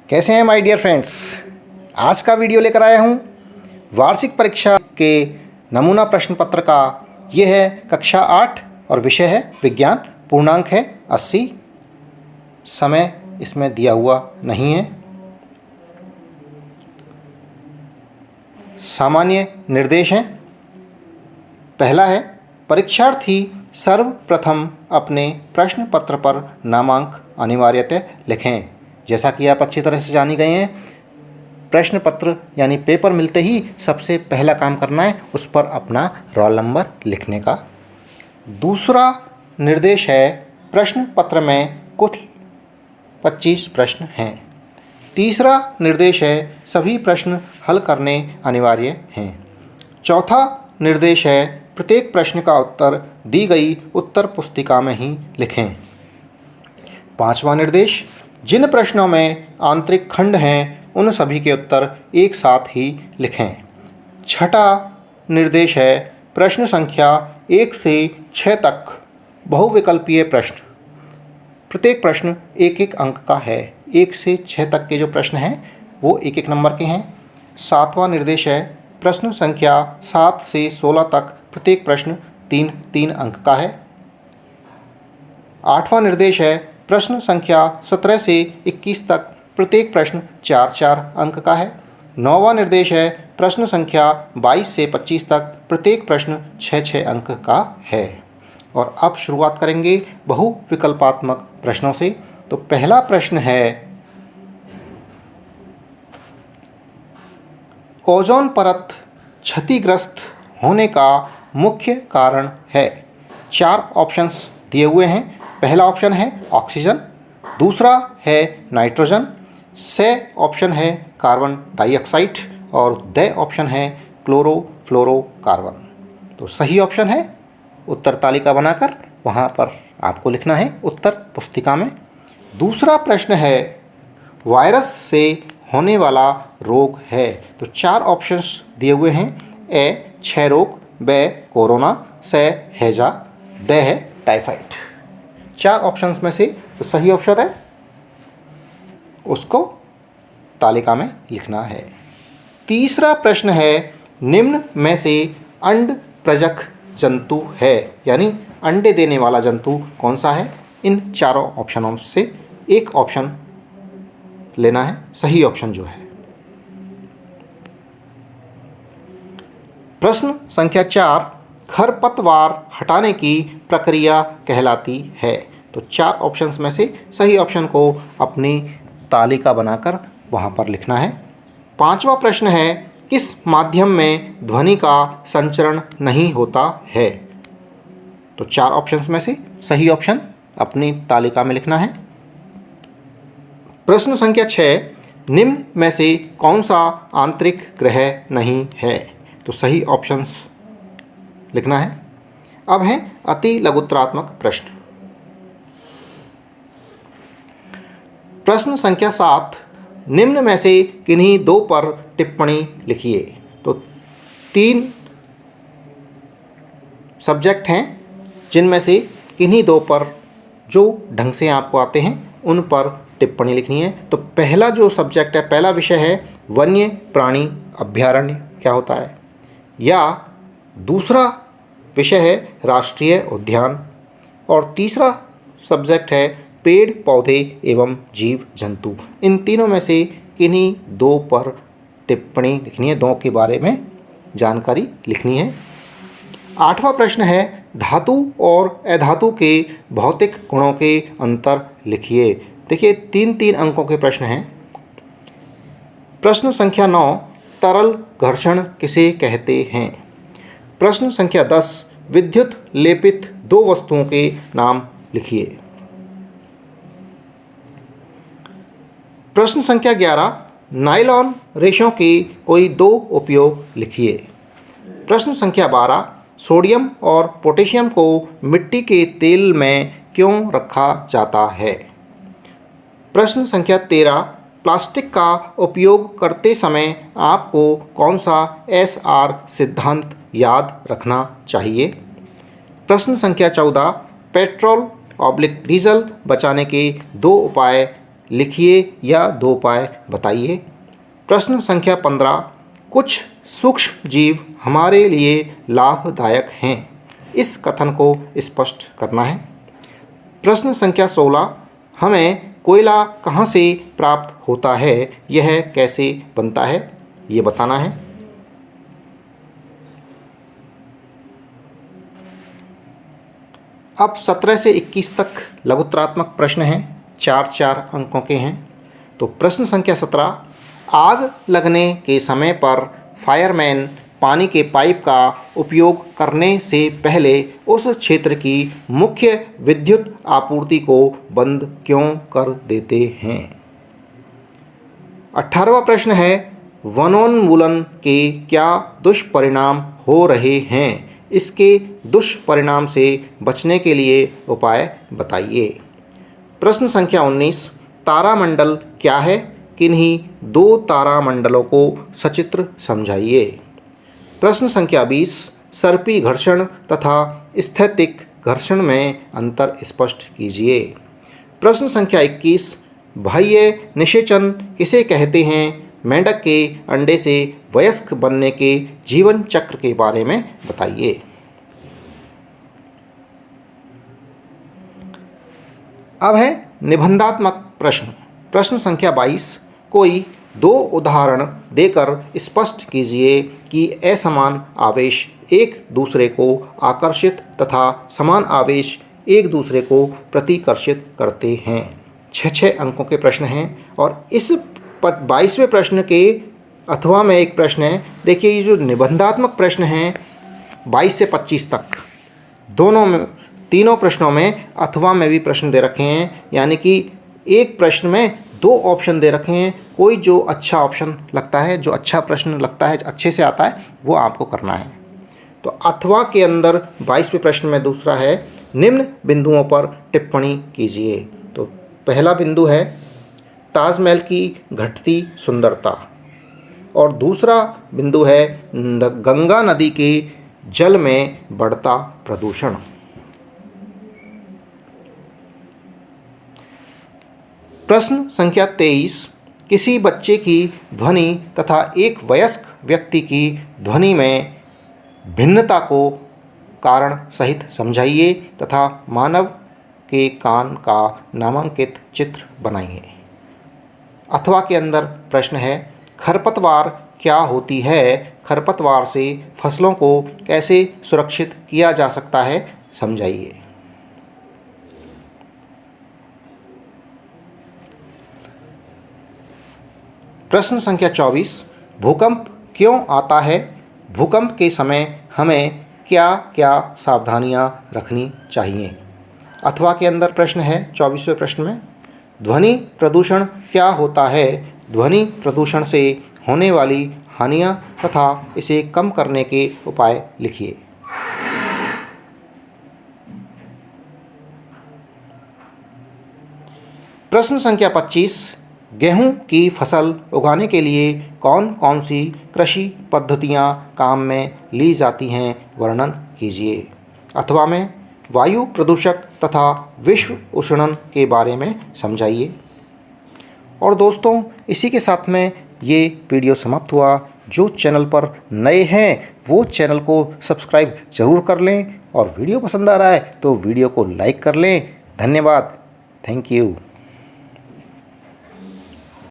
कैसे हैं my dear friends. आज का वीडियो लेकर आया हूँ वार्षिक परीक्षा के नमूना प्रश्न पत्र का। ये है कक्षा 8 और विषय है विज्ञान। पूर्णांक है 80। समय इसमें दिया हुआ नहीं है। सामान्य निर्देश हैं। पहला है परीक्षार्थी सर्वप्रथम अपने प्रश्न पत्र पर नामांक अनिवार्यतः लिखें। जैसा कि आप अच्छी तरह से जानी गए हैं, प्रश्न पत्र यानी पेपर मिलते ही सबसे पहला काम करना है उस पर अपना रोल नंबर लिखने का। दूसरा निर्देश है प्रश्न पत्र में कुल 25 प्रश्न हैं। तीसरा निर्देश है सभी प्रश्न हल करने अनिवार्य हैं। चौथा निर्देश है प्रत्येक प्रश्न का उत्तर दी गई उत्तर पुस्तिका में ही लिखें। पांचवा निर्देश जिन प्रश्नों में आंतरिक खंड हैं उन सभी के उत्तर एक साथ ही लिखें। छठा निर्देश है प्रश्न संख्या 1 से 6 तक बहुविकल्पीय प्रश्न। प्रत्येक प्रश्न एक एक अंक का है। 1 से 6 तक के जो प्रश्न हैं वो एक एक नंबर के हैं। सातवां निर्देश है प्रश्न संख्या 7 से 16 तक प्रत्येक प्रश्न 3-3 अंक का है। आठवां निर्देश है प्रश्न संख्या 17 से 21 तक प्रत्येक प्रश्न 4-4 अंक का है। नौवां निर्देश है प्रश्न संख्या 22 से 25 तक प्रत्येक प्रश्न 6-6 अंक का है। और अब शुरुआत करेंगे बहुविकल्पात्मक प्रश्नों से। तो पहला प्रश्न है ओजोन परत क्षतिग्रस्त होने का मुख्य कारण है। 4 ऑप्शंस दिए हुए हैं। पहला ऑप्शन है ऑक्सीजन, दूसरा है नाइट्रोजन, से ऑप्शन है कार्बन डाइऑक्साइड और द ऑप्शन है क्लोरोफ्लोरोकार्बन। तो सही ऑप्शन है। उत्तर तालिका बनाकर वहाँ पर आपको लिखना है उत्तर पुस्तिका में। दूसरा प्रश्न है वायरस से होने वाला रोग है। तो 4 ऑप्शंस दिए हुए हैं। ए क्षय रोग, ब कोरोना, से हैजा, द है टाइफाइड। 4 ऑप्शंस में से जो सही ऑप्शन है उसको तालिका में लिखना है। तीसरा प्रश्न है निम्न में से अंड प्रजक जंतु है, यानी अंडे देने वाला जंतु कौन सा है। इन चारों ऑप्शनों से एक ऑप्शन लेना है, सही ऑप्शन जो है। प्रश्न संख्या 4 खरपतवार हटाने की प्रक्रिया कहलाती है। तो 4 ऑप्शंस में से सही ऑप्शन को अपनी तालिका बनाकर वहाँ पर लिखना है। पांचवा प्रश्न है किस माध्यम में ध्वनि का संचरण नहीं होता है। तो 4 ऑप्शंस में से सही ऑप्शन अपनी तालिका में लिखना है। प्रश्न संख्या 6 निम्न में से कौन सा आंतरिक ग्रह नहीं है। तो सही ऑप्शंस लिखना है। अब है अति लघुत्तरात्मक प्रश्न। प्रश्न संख्या 7 निम्न में से किन्हीं 2 पर टिप्पणी लिखिए। तो 3 सब्जेक्ट हैं जिनमें से किन्हीं 2 पर जो ढंग से आपको आते हैं उन पर टिप्पणी लिखनी है। तो पहला जो सब्जेक्ट है, पहला विषय है वन्य प्राणी अभयारण्य क्या होता है, या दूसरा विषय है राष्ट्रीय उद्यान, और तीसरा सब्जेक्ट है पेड़ पौधे एवं जीव जंतु। इन तीनों में से किन्हीं 2 पर टिप्पणी लिखनी है, 2 के बारे में जानकारी लिखनी है। 8वां प्रश्न है धातु और अधातु के भौतिक गुणों के अंतर लिखिए। देखिए 3-3 अंकों के प्रश्न हैं। प्रश्न संख्या 9 तरल घर्षण किसे कहते हैं। प्रश्न संख्या 10 विद्युत लेपित 2 वस्तुओं के नाम लिखिए। प्रश्न संख्या 11 नायलॉन रेशों के कोई 2 उपयोग लिखिए। प्रश्न संख्या 12 सोडियम और पोटेशियम को मिट्टी के तेल में क्यों रखा जाता है। प्रश्न संख्या 13 प्लास्टिक का उपयोग करते समय आपको कौन सा SR सिद्धांत याद रखना चाहिए। प्रश्न संख्या 14 पेट्रोल/डीजल बचाने के 2 उपाय लिखिए या 2 उपाय बताइए। प्रश्न संख्या 15, कुछ सूक्ष्म जीव हमारे लिए लाभदायक हैं, इस कथन को स्पष्ट करना है। प्रश्न संख्या 16, हमें कोयला कहाँ से प्राप्त होता है, यह कैसे बनता है, ये बताना है। अब 17 से 21 तक लघुत्तरात्मक प्रश्न हैं, 4-4 अंकों के हैं। तो प्रश्न संख्या 17, आग लगने के समय पर फायरमैन पानी के पाइप का उपयोग करने से पहले उस क्षेत्र की मुख्य विद्युत आपूर्ति को बंद क्यों कर देते हैं। 18वां प्रश्न है, वनोन्मूलन के क्या दुष्परिणाम हो रहे हैं, इसके दुष्परिणाम से बचने के लिए उपाय बताइए। प्रश्न संख्या 19, तारामंडल क्या है, किन्हीं 2 तारामंडलों को सचित्र समझाइए। प्रश्न संख्या 20, सर्पी घर्षण तथा स्थैतिक घर्षण में अंतर स्पष्ट कीजिए। प्रश्न संख्या 21, बाह्य निषेचन किसे कहते हैं, मेंढक के अंडे से वयस्क बनने के जीवन चक्र के बारे में बताइए। अब है निबंधात्मक प्रश्न। प्रश्न संख्या 22, कोई 2 उदाहरण देकर स्पष्ट कीजिए कि असमान आवेश एक दूसरे को आकर्षित तथा समान आवेश एक दूसरे को प्रतिकर्षित करते हैं। 6 अंकों के प्रश्न हैं और इस 22वें प्रश्न के अथवा में एक प्रश्न है। देखिए, ये जो निबंधात्मक प्रश्न हैं 22 से 25 तक, दोनों में, तीनों प्रश्नों में अथवा में भी प्रश्न दे रखे हैं, यानी कि एक प्रश्न में 2 ऑप्शन दे रखे हैं। कोई जो अच्छा ऑप्शन लगता है, जो अच्छा प्रश्न लगता है, अच्छे से आता है, वो आपको करना है। तो अथवा के अंदर 22वें प्रश्न में दूसरा है, निम्न बिंदुओं पर टिप्पणी कीजिए। तो पहला बिंदु है ताजमहल की घटती सुंदरता, और दूसरा बिंदु है गंगा नदी के जल में बढ़ता प्रदूषण। प्रश्न संख्या 23, किसी बच्चे की ध्वनि तथा एक वयस्क व्यक्ति की ध्वनि में भिन्नता को कारण सहित समझाइए तथा मानव के कान का नामांकित चित्र बनाइए। अथवा के अंदर प्रश्न है, खरपतवार क्या होती है, खरपतवार से फसलों को कैसे सुरक्षित किया जा सकता है, समझाइए। प्रश्न संख्या 24, भूकंप क्यों आता है, भूकंप के समय हमें क्या क्या सावधानियां रखनी चाहिए। अथवा के अंदर प्रश्न है 24वें प्रश्न में, ध्वनि प्रदूषण क्या होता है, ध्वनि प्रदूषण से होने वाली हानियां तथा इसे कम करने के उपाय लिखिए। प्रश्न संख्या 25, गेहूं की फसल उगाने के लिए कौन कौन सी कृषि पद्धतियां काम में ली जाती हैं, वर्णन कीजिए। अथवा में वायु प्रदूषक तथा विश्व उष्णन के बारे में समझाइए। और दोस्तों, इसी के साथ में ये वीडियो समाप्त हुआ। जो चैनल पर नए हैं वो चैनल को सब्सक्राइब ज़रूर कर लें, और वीडियो पसंद आ रहा है तो वीडियो को लाइक कर लें। धन्यवाद। Thank you.